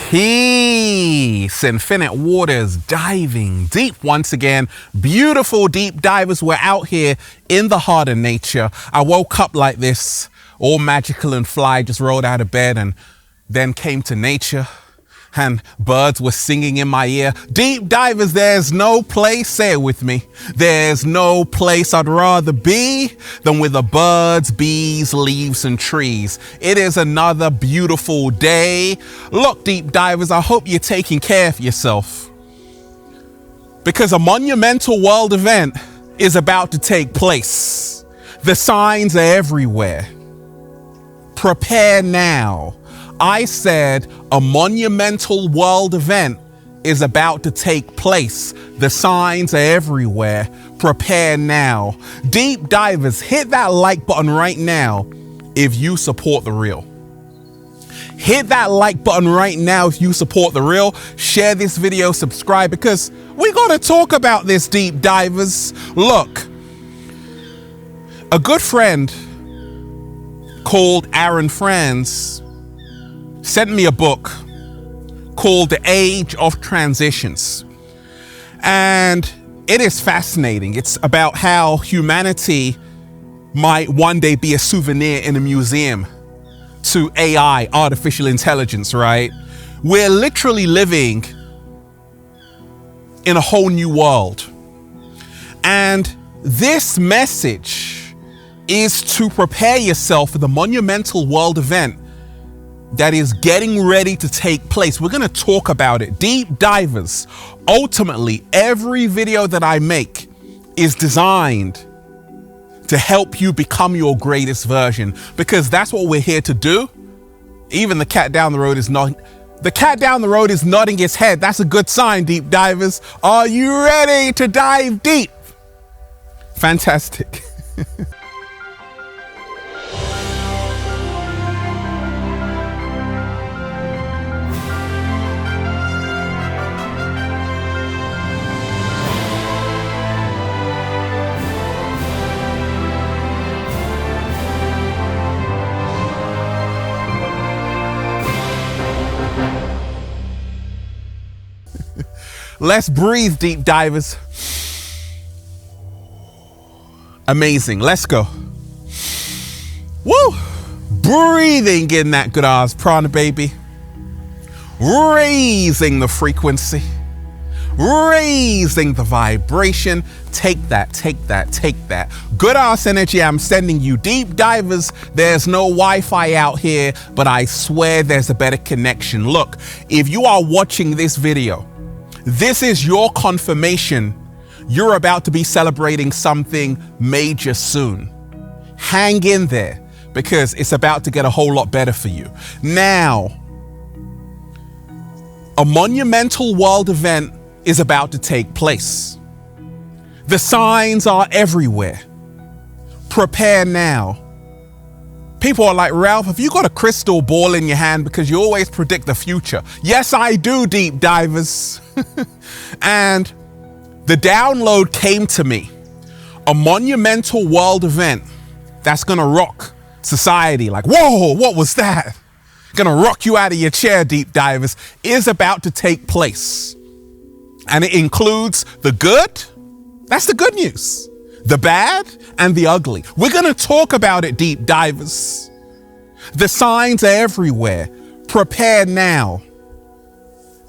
Peace, infinite waters, diving deep once again. Beautiful deep divers, we're out here in the heart of nature. I woke up like this, all magical and fly, just rolled out of bed and then came to nature. And birds were singing in my ear. Deep divers, there's no place, say it with me, there's no place I'd rather be than with the birds, bees, leaves, and trees. It is another beautiful day. Look, deep divers, I hope you're taking care of yourself, because a monumental world event is about to take place. The signs are everywhere. Prepare now. I said a monumental world event is about to take place. The signs are everywhere. Prepare now. Deep divers, hit that like button right now if you support the real. Hit that like button right now if you support the real. Share this video, subscribe, because we got to talk about this, deep divers. Look, a good friend called Aaron Franz sent me a book called The Age of Transitions. And it is fascinating. It's about how humanity might one day be a souvenir in a museum to AI, artificial intelligence, right? We're literally living in a whole new world. And this message is to prepare yourself for the monumental world event that is getting ready to take place. We're going to talk about it. Deep divers, ultimately, every video that I make is designed to help you become your greatest version, because that's what we're here to do. Even the cat down the road is nodding its head. That's a good sign, deep divers. Are you ready to dive deep? Fantastic. Let's breathe, deep divers. Amazing. Let's go. Woo! Breathing in that good ass prana, baby. Raising the frequency. Raising the vibration. Take that, take that, take that. Good ass energy I'm sending you. Deep divers, there's no Wi-Fi out here, but I swear there's a better connection. Look, if you are watching this video, this is your confirmation you're about to be celebrating something major soon. Hang in there, because it's about to get a whole lot better for you. Now, a monumental world event is about to take place. The signs are everywhere. Prepare now. People are like, Ralph, have you got a crystal ball in your hand, because you always predict the future? Yes, I do, deep divers. And the download came to me. A monumental world event that's gonna rock society. Like, whoa, what was that? Gonna rock you out of your chair, deep divers, is about to take place. And it includes the good, that's the good news, the bad, and the ugly. We're gonna talk about it, deep divers. The signs are everywhere. Prepare now.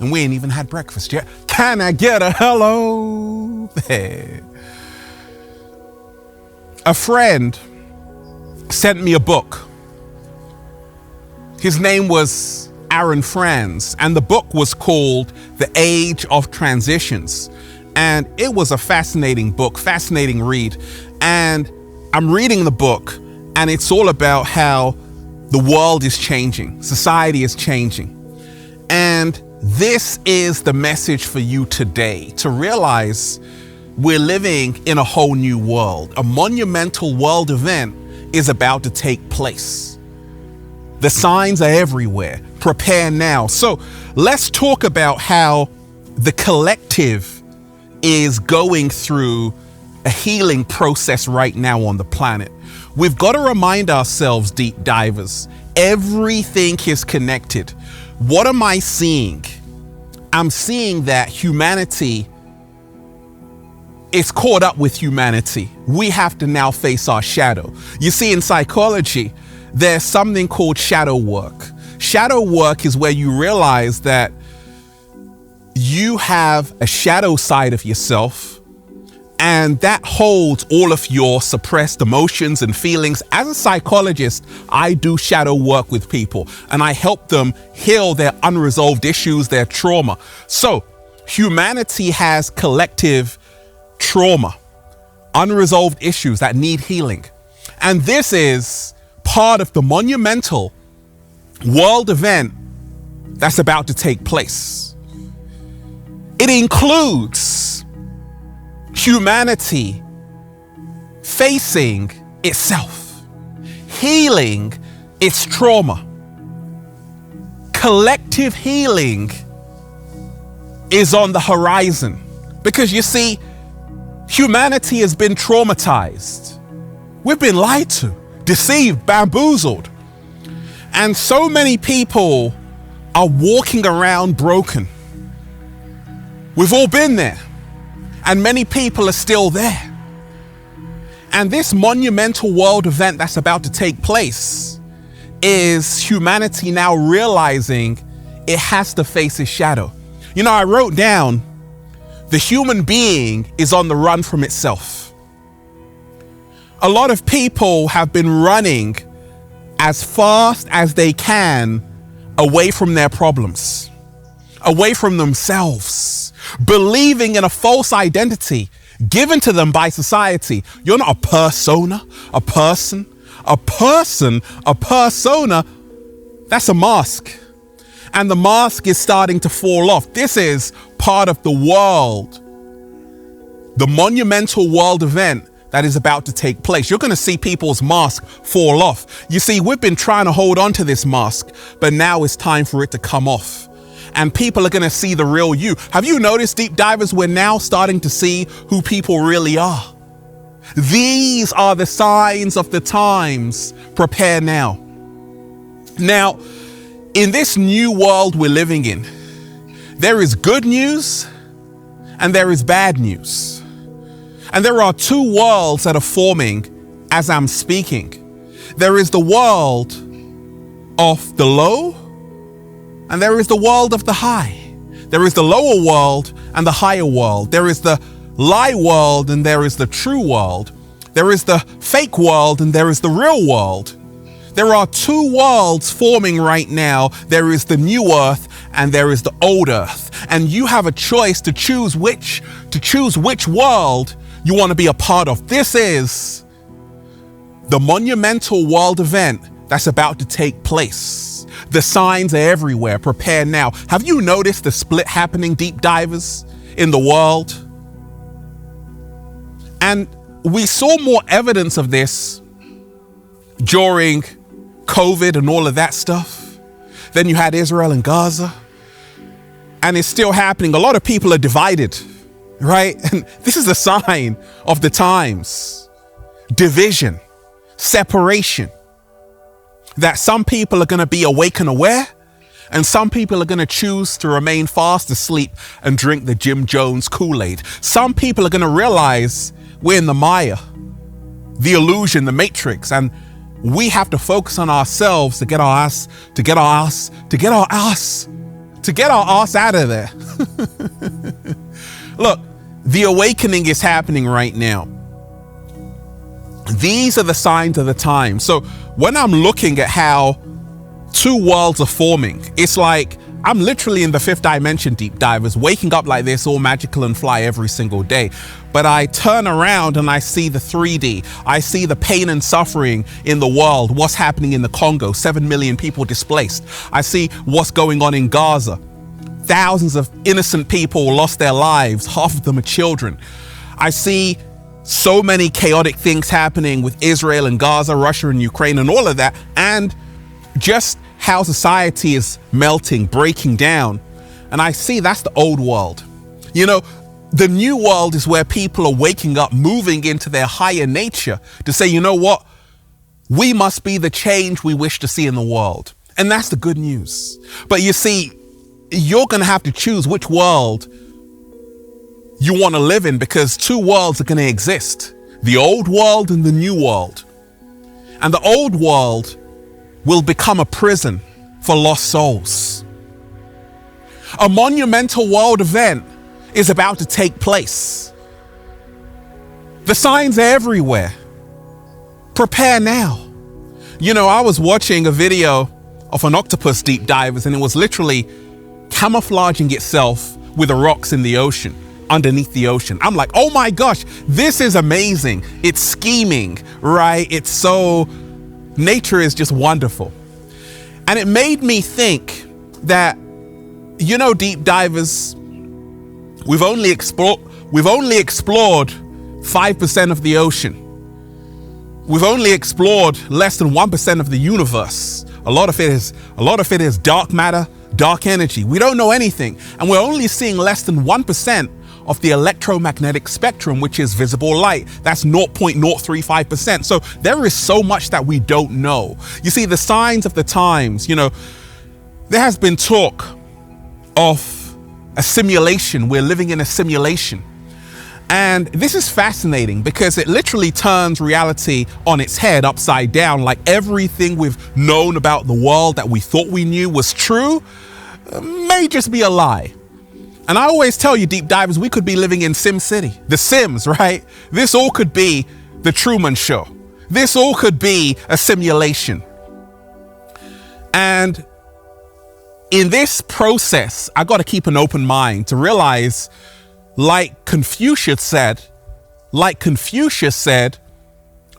And we ain't even had breakfast yet. Can I get a hello there? A friend sent me a book. His name was Aaron Franz, and the book was called The Age of Transitions. And it was a fascinating book, fascinating read. And I'm reading the book, and it's all about how the world is changing, society is changing. And this is the message for you today, to realize we're living in a whole new world. A monumental world event is about to take place. The signs are everywhere. Prepare now. So let's talk about how the collective is going through a healing process right now on the planet. We've got to remind ourselves, deep divers, everything is connected. what am I seeing? I'm seeing that humanity is caught up with humanity. We have to now face our shadow. You see, in psychology, there's something called shadow work. Shadow work is where you realize that you have a shadow side of yourself, and that holds all of your suppressed emotions and feelings. As a psychologist, I do shadow work with people, and I help them heal their unresolved issues, their trauma. So humanity has collective trauma, unresolved issues that need healing. And this is part of the monumental world event that's about to take place. It includes humanity facing itself, healing its trauma. Collective healing is on the horizon because, you see, humanity has been traumatized. We've been lied to, deceived, bamboozled. And so many people are walking around broken. We've all been there. And many people are still there. And this monumental world event that's about to take place is humanity now realizing it has to face its shadow. You know, I wrote down, the human being is on the run from itself. A lot of people have been running as fast as they can away from their problems, away from themselves, believing in a false identity given to them by society. You're not a persona, a person, a persona. That's a mask. And the mask is starting to fall off. This is part of the world, the monumental world event that is about to take place. You're going to see people's mask fall off. You see, we've been trying to hold on to this mask, but now it's time for it to come off. And people are going to see the real you. Have you noticed, deep divers, we're now starting to see who people really are? These are the signs of the times. Prepare now. Now, in this new world we're living in, there is good news and there is bad news. And there are two worlds that are forming as I'm speaking. There is the world of the low and there is the world of the high. There is the lower world and the higher world. There is the lie world and there is the true world. There is the fake world and there is the real world. There are two worlds forming right now. There is the new earth and there is the old earth. And you have a choice to choose which world you want to be a part of. This is the monumental world event that's about to take place. The signs are everywhere. Prepare now. Have you noticed the split happening, deep divers, in the world? And we saw more evidence of this during COVID and all of that stuff. Then you had Israel and Gaza. And it's still happening. A lot of people are divided, right? And this is a sign of the times. Division, separation. That some people are going to be awake and aware, and some people are going to choose to remain fast asleep and drink the Jim Jones Kool-Aid. Some people are going to realize we're in the Maya, the illusion, the matrix, and we have to focus on ourselves to get our ass out of there. Look, the awakening is happening right now. These are the signs of the time. So when I'm looking at how two worlds are forming, it's like I'm literally in the fifth dimension, deep divers, waking up like this, all magical and fly every single day. But I turn around and I see the 3D. I see the pain and suffering in the world, what's happening in the Congo, 7 million people displaced. I see what's going on in Gaza. Thousands of innocent people lost their lives, half of them are children. I see so many chaotic things happening with Israel and Gaza, Russia and Ukraine and all of that, and just how society is melting, breaking down. And I see that's the old world. You know, the new world is where people are waking up, moving into their higher nature to say, you know what? We must be the change we wish to see in the world. And that's the good news. But you see, you're going to have to choose which world you want to live in, because two worlds are going to exist. The old world and the new world. And the old world will become a prison for lost souls. A monumental world event is about to take place. The signs are everywhere. Prepare now. You know, I was watching a video of an octopus deep divers, and it was literally camouflaging itself with the rocks in the ocean, underneath the ocean. I'm like, oh my gosh, this is amazing. It's scheming, right? It's so, nature is just wonderful. And it made me think that, you know, deep divers, we've only explored 5% of the ocean. We've only explored less than 1% of the universe. A lot of it is dark matter, dark energy. We don't know anything. And we're only seeing less than 1% of the electromagnetic spectrum, which is visible light. That's 0.035%. So there is so much that we don't know. You see, the signs of the times, you know, there has been talk of a simulation. We're living in a simulation. And this is fascinating because it literally turns reality on its head, upside down. Like everything we've known about the world that we thought we knew was true may just be a lie. And I always tell you, deep divers, we could be living in Sim City, The Sims, right? This all could be the Truman Show. This all could be a simulation. And in this process, I got to keep an open mind to realize, like Confucius said,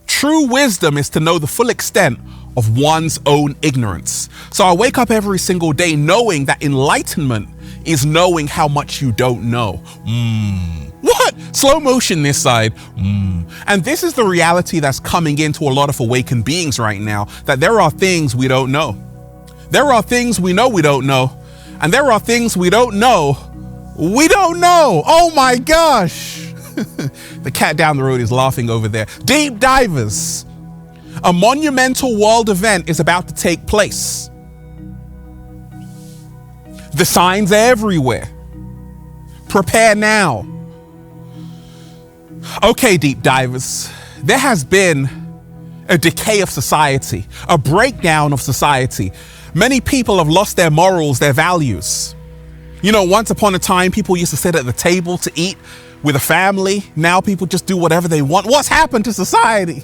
true wisdom is to know the full extent of one's own ignorance. So I wake up every single day knowing that enlightenment is knowing how much you don't know. What? Slow motion this side. And this is the reality that's coming into a lot of awakened beings right now, that there are things we don't know. There are things we know we don't know. And there are things we don't know we don't know. Oh my gosh. The cat down the road is laughing over there. Deep divers, a monumental world event is about to take place. The signs are everywhere. Prepare now. Okay, deep divers, there has been a decay of society, a breakdown of society. Many people have lost their morals, their values. You know, once upon a time, people used to sit at the table to eat with a family. Now people just do whatever they want. What's happened to society?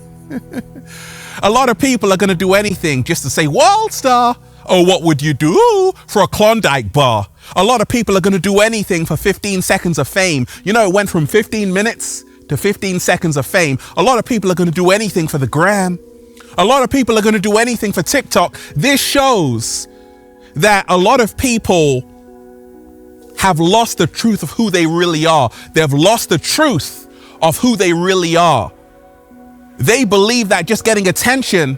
A lot of people are going to do anything just to say, World Star. Oh, what would you do for a Klondike bar? A lot of people are going to do anything for 15 seconds of fame. You know, it went from 15 minutes to 15 seconds of fame. A lot of people are going to do anything for the gram. A lot of people are going to do anything for TikTok. This shows that a lot of people have lost the truth of who they really are. They've lost the truth of who they really are. They believe that just getting attention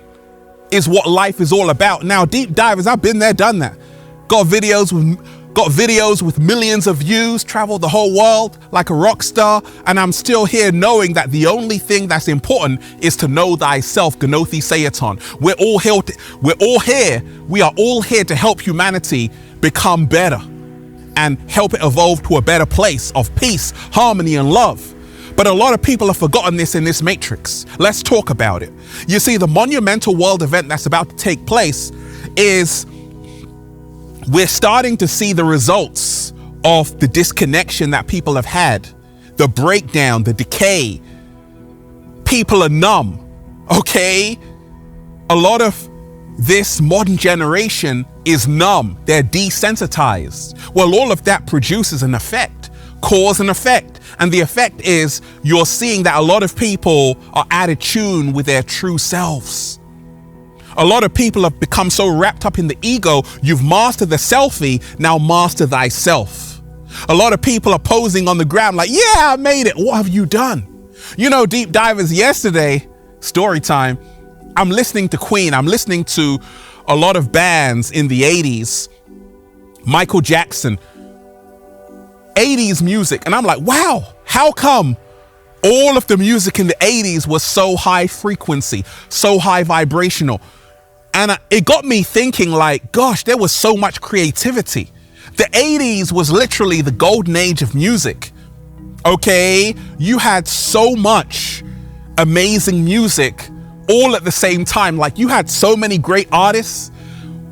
is what life is all about. Now, deep divers, I've been there, done that. Got videos with millions of views, traveled the whole world like a rock star, and I'm still here knowing that the only thing that's important is to know thyself, Gnothi Sayaton. We are all here to help humanity become better and help it evolve to a better place of peace, harmony, and love. But a lot of people have forgotten this in this matrix. Let's talk about it. You see, the monumental world event that's about to take place is we're starting to see the results of the disconnection that people have had, the breakdown, the decay. People are numb, okay? A lot of this modern generation is numb. They're desensitized. Well, all of that produces an effect, cause and effect. And the effect is you're seeing that a lot of people are out of tune with their true selves. A lot of people have become so wrapped up in the ego, you've mastered the selfie, now master thyself. A lot of people are posing on the ground like, yeah, I made it. What have you done? You know, deep divers, yesterday, story time, I'm listening to Queen. I'm listening to a lot of bands in the 80s, Michael Jackson, 80s music. And I'm like, wow, how come all of the music in the 80s was so high frequency, so high vibrational? And it got me thinking, like, gosh, there was so much creativity. The 80s was literally the golden age of music. Okay, you had so much amazing music all at the same time. Like, you had so many great artists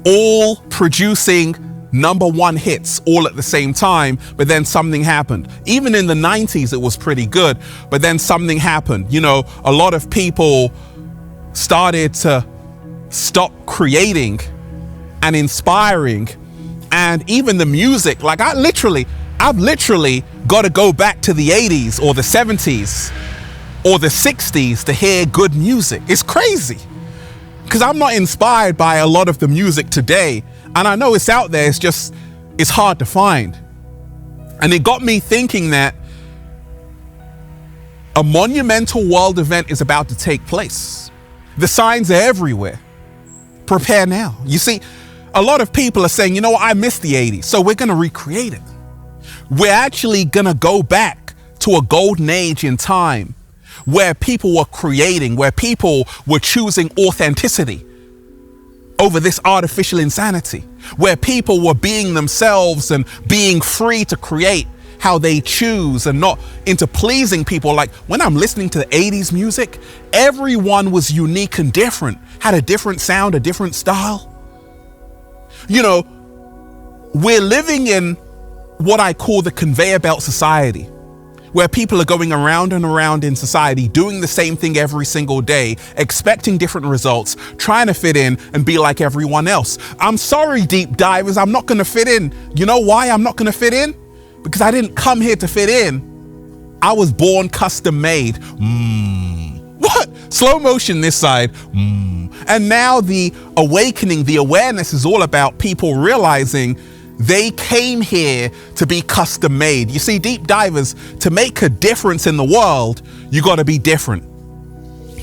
all producing #1 hits all at the same time, but then something happened. Even in the 90s, it was pretty good, but then something happened. You know, a lot of people started to stop creating and inspiring, and even the music, like I've literally got to go back to the 80s or the 70s or the 60s to hear good music. It's crazy, because I'm not inspired by a lot of the music today. And I know it's out there, it's hard to find. And it got me thinking that a monumental world event is about to take place. The signs are everywhere. Prepare now. You see, a lot of people are saying, you know what, I miss the 80s, so we're going to recreate it. We're actually going to go back to a golden age in time where people were creating, where people were choosing authenticity over this artificial insanity, where people were being themselves and being free to create how they choose and not into pleasing people. Like, when I'm listening to the 80s music, everyone was unique and different, had a different sound, a different style. You know, we're living in what I call the conveyor belt society, where people are going around and around in society, doing the same thing every single day, expecting different results, trying to fit in and be like everyone else. I'm sorry, deep divers, I'm not going to fit in. You know why I'm not going to fit in? Because I didn't come here to fit in. I was born custom made. What? Slow motion this side. And now the awakening, the awareness is all about people realizing they came here to be custom made. You see, deep divers, to make a difference in the world, you got to be different.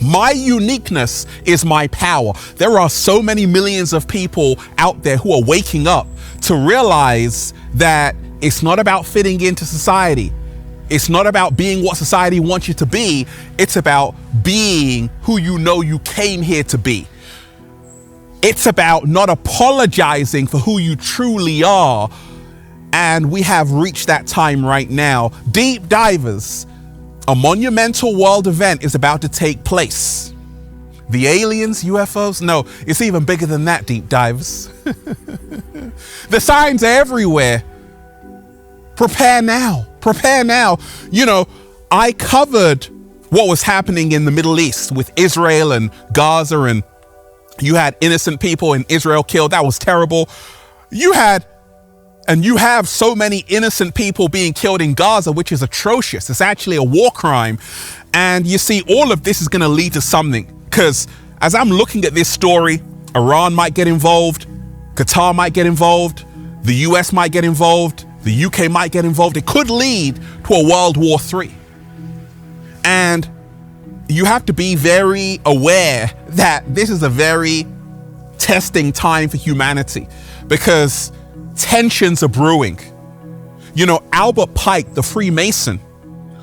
My uniqueness is my power. There are so many millions of people out there who are waking up to realize that it's not about fitting into society. It's not about being what society wants you to be. It's about being who you know you came here to be. It's about not apologizing for who you truly are. And we have reached that time right now. Deep divers, a monumental world event is about to take place. The aliens, UFOs? No, it's even bigger than that, deep divers. The signs are everywhere. Prepare now. Prepare now. You know, I covered what was happening in the Middle East with Israel and Gaza, and you had innocent people in Israel killed. That was terrible. You have so many innocent people being killed in Gaza, which is atrocious. It's actually a war crime. And you see, all of this is going to lead to something, because as I'm looking at this story, Iran might get involved, Qatar might get involved, the US might get involved, the UK might get involved. It could lead to a World War III. And you have to be very aware that this is a very testing time for humanity, because tensions are brewing. You know, Albert Pike, the Freemason,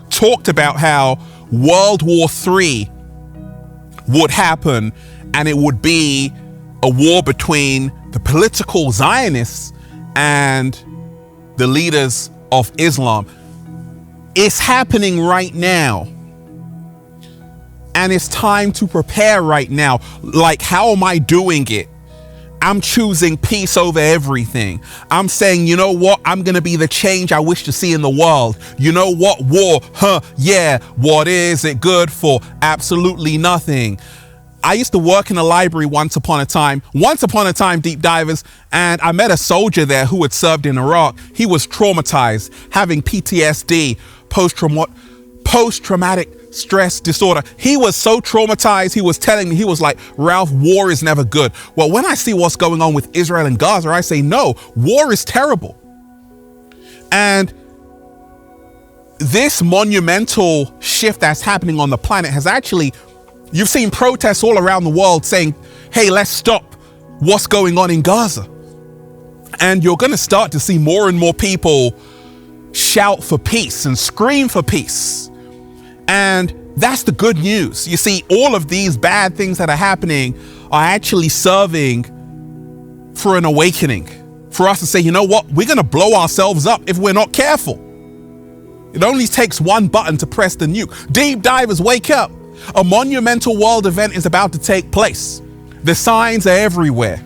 talked about how World War III would happen, and it would be a war between the political Zionists and the leaders of Islam. It's happening right now. And it's time to prepare right now. Like, how am I doing it? I'm choosing peace over everything. I'm saying, you know what? I'm going to be the change I wish to see in the world. You know what? War, yeah. What is it good for? Absolutely nothing. I used to work in a library once upon a time, deep divers, and I met a soldier there who had served in Iraq. He was traumatized, having PTSD, post-traumatic stress disorder. He was so traumatized, he was telling me, he was like, Ralph, war is never good. Well, when I see what's going on with Israel and Gaza, I say, no, war is terrible. And this monumental shift that's happening on the planet has actually, you've seen protests all around the world saying, hey, let's stop what's going on in Gaza. And you're going to start to see more and more people shout for peace and scream for peace. And that's the good news. You see, all of these bad things that are happening are actually serving for an awakening. For us to say, you know what, we're going to blow ourselves up if we're not careful. It only takes one button to press the nuke. Deep divers, wake up. A monumental world event is about to take place. The signs are everywhere.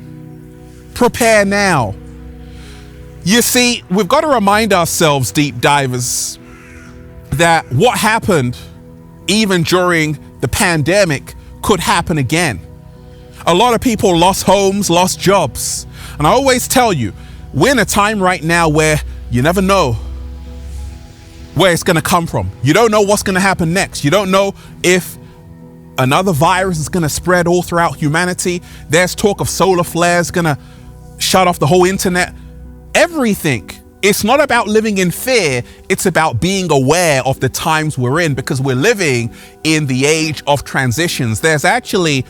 Prepare now. You see, we've got to remind ourselves, deep divers, that what happened even during the pandemic could happen again. A lot of people lost homes, lost jobs. And I always tell you, we're in a time right now where you never know where it's going to come from. You don't know what's going to happen next. You don't know if another virus is going to spread all throughout humanity. There's talk of solar flares going to shut off the whole internet. Everything. It's not about living in fear. It's about being aware of the times we're in, because we're living in the age of transitions. There's actually,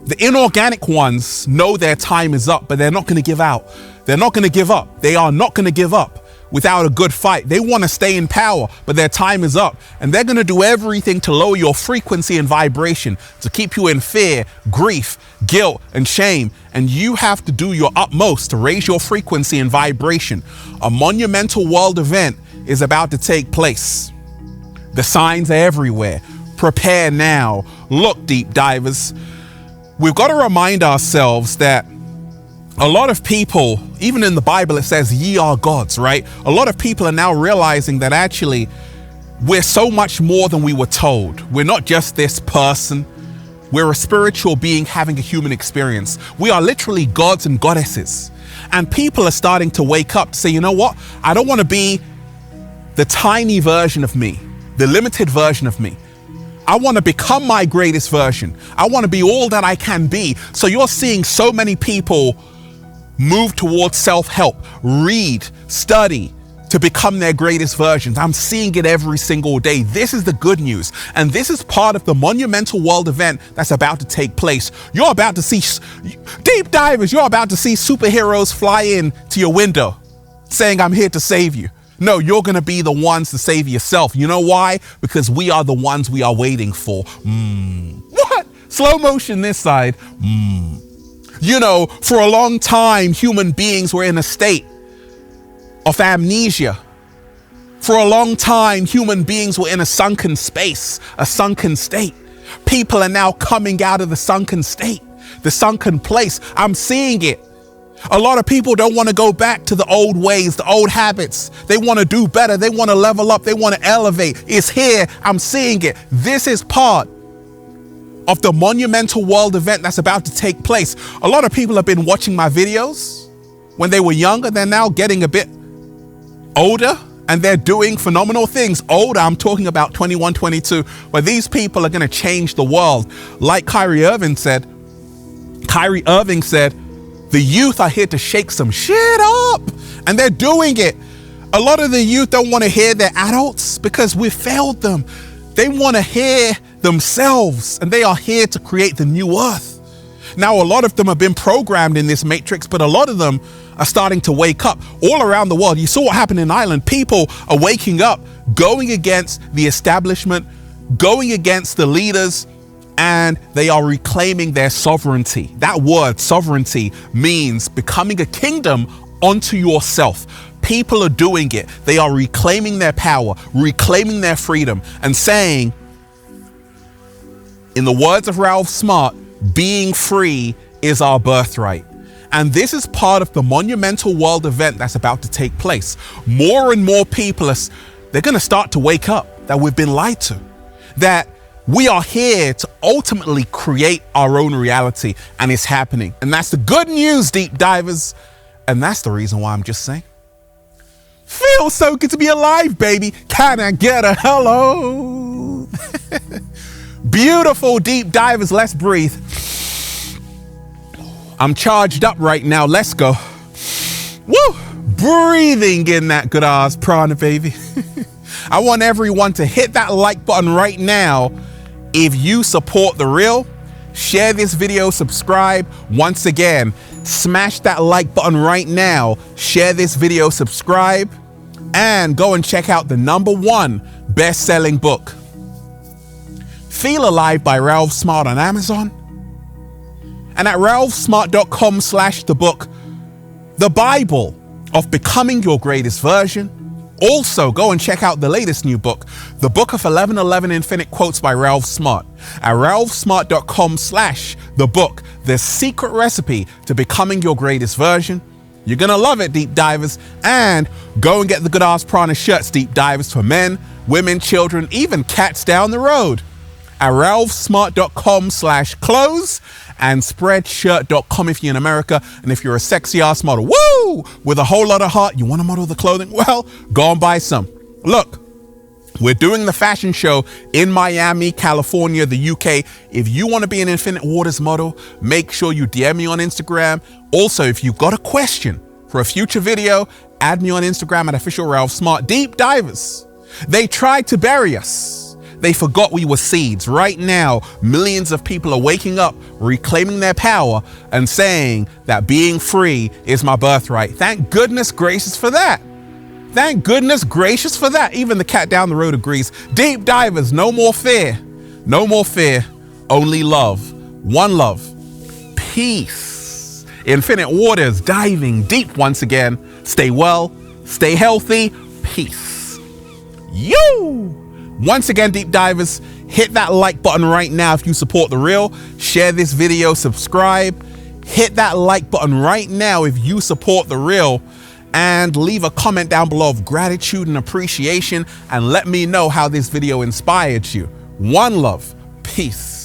the inorganic ones know their time is up, but they're not going to give out. They're not going to give up. They are not going to give up without a good fight. They want to stay in power, but their time is up. And they're going to do everything to lower your frequency and vibration, to keep you in fear, grief, guilt, and shame. And you have to do your utmost to raise your frequency and vibration. A monumental world event is about to take place. The signs are everywhere. Prepare now. Look, deep divers, we've got to remind ourselves that a lot of people, even in the Bible, it says, ye are gods, right? A lot of people are now realizing that actually we're so much more than we were told. We're not just this person. We're a spiritual being having a human experience. We are literally gods and goddesses. And people are starting to wake up to say, you know what? I don't want to be the tiny version of me, the limited version of me. I want to become my greatest version. I want to be all that I can be. So you're seeing so many people move towards self-help, read, study to become their greatest versions. I'm seeing it every single day. This is the good news. And this is part of the monumental world event that's about to take place. You're about to see, deep divers, you're about to see superheroes fly in to your window saying, I'm here to save you. No, you're going to be the ones to save yourself. You know why? Because we are the ones we are waiting for. What? Slow motion this side. You know, for a long time, human beings were in a state of amnesia. For a long time, human beings were in a sunken space, a sunken state. People are now coming out of the sunken state, the sunken place. I'm seeing it. A lot of people don't want to go back to the old ways, the old habits. They want to do better. They want to level up. They want to elevate. It's here. I'm seeing it. This is part of the monumental world event that's about to take place. A lot of people have been watching my videos when they were younger. They're now getting a bit older and they're doing phenomenal things. Older, I'm talking about 21, 22, where these people are going to change the world. Like Kyrie Irving said, the youth are here to shake some shit up, and they're doing it. A lot of the youth don't want to hear their adults because we failed them. They want to hear themselves, and they are here to create the new earth. Now, a lot of them have been programmed in this matrix, but a lot of them are starting to wake up all around the world. You saw what happened in Ireland. People are waking up, going against the establishment, going against the leaders, and they are reclaiming their sovereignty. That word, sovereignty, means becoming a kingdom unto yourself. People are doing it. They are reclaiming their power, reclaiming their freedom, and saying, in the words of Ralph Smart, being free is our birthright. And this is part of the monumental world event that's about to take place. More and more people, they're going to start to wake up that we've been lied to, that we are here to ultimately create our own reality, and it's happening. And that's the good news, deep divers. And that's the reason why I'm just saying, feels so good to be alive, baby. Can I get a hello? Beautiful deep divers, let's breathe. I'm charged up right now. Let's go. Woo! Breathing in that good ass prana, baby. I want everyone to hit that like button right now. If you support the real, share this video, subscribe. Once again, smash that like button right now. Share this video, subscribe, and go and check out the #1 best-selling book, Feel Alive by Ralph Smart, on Amazon. And at ralphsmart.com/thebook, the Bible of Becoming Your Greatest Version. Also, go and check out the latest new book, The Book of 1111 Infinite Quotes by Ralph Smart. At ralphsmart.com/thebook, the secret recipe to becoming your greatest version. You're going to love it, deep divers. And go and get the Good Ass Prana shirts, deep divers, for men, women, children, even cats down the road. At ralphsmart.com/clothes and spreadshirt.com if you're in America. And if you're a sexy ass model, woo, with a whole lot of heart, you want to model the clothing? Well, go and buy some. Look, we're doing the fashion show in Miami, California, the UK. If you want to be an Infinite Waters model, make sure you DM me on Instagram. Also, if you've got a question for a future video, add me on Instagram at official Ralph Smart. Deep divers, they tried to bury us. They forgot we were seeds. Right now, millions of people are waking up, reclaiming their power, and saying that being free is my birthright. Thank goodness gracious for that. Thank goodness gracious for that. Even the cat down the road agrees. Deep divers, no more fear. No more fear, only love. One love. Peace. Infinite Waters, diving deep once again. Stay well, stay healthy. Peace. You. Once again, deep divers, hit that like button right now if you support the real. Share this video, subscribe. Hit that like button right now if you support the real. And leave a comment down below of gratitude and appreciation, and let me know how this video inspired you. One love. Peace.